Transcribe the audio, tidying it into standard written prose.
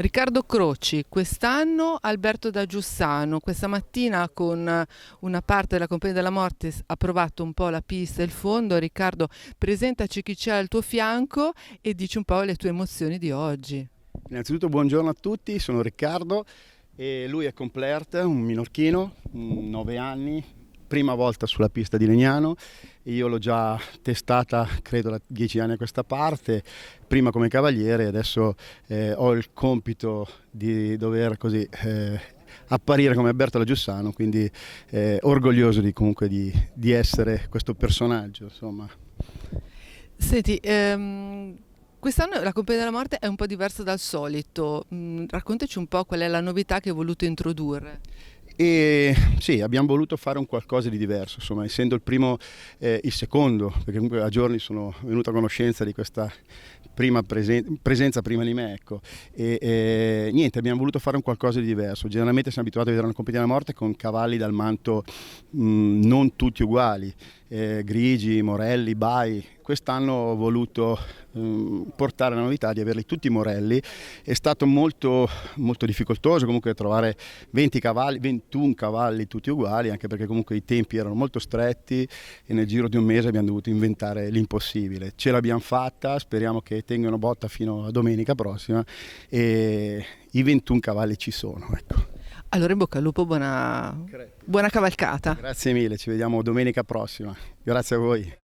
Riccardo Croci, quest'anno Alberto da Giussano, questa mattina con una parte della Compagnia della Morte ha provato un po' la pista e il fondo. Riccardo, presentaci chi c'è al tuo fianco e dici un po' le tue emozioni di oggi. Innanzitutto buongiorno a tutti, sono Riccardo e lui è Complert, un minorchino, 9 anni, prima volta sulla pista di Legnano. Io l'ho già testata credo da 10 anni a questa parte, prima come cavaliere, adesso ho il compito di dover così apparire come Alberto da Giussano, quindi orgoglioso comunque di essere questo personaggio, insomma. Senti, quest'anno la Compagnia della Morte è un po' diversa dal solito. Raccontaci un po' qual è la novità che hai voluto introdurre. E sì, abbiamo voluto fare un qualcosa di diverso, insomma, essendo il secondo, perché comunque a giorni sono venuto a conoscenza di questa prima presenza prima di me, ecco. Niente, abbiamo voluto fare un qualcosa di diverso. Generalmente siamo abituati a vedere una Compagnia della Morte con cavalli dal manto non tutti uguali, grigi, morelli, bai. Quest'anno ho voluto portare la novità di averli tutti morelli. È stato molto, molto difficoltoso comunque trovare 20 cavalli, 21 cavalli tutti uguali, anche perché comunque i tempi erano molto stretti e nel giro di un mese abbiamo dovuto inventare l'impossibile. Ce l'abbiamo fatta, speriamo che tengano botta fino a domenica prossima e i 21 cavalli ci sono, ecco. Allora in bocca al lupo, buona cavalcata. Grazie mille, ci vediamo domenica prossima. Grazie a voi.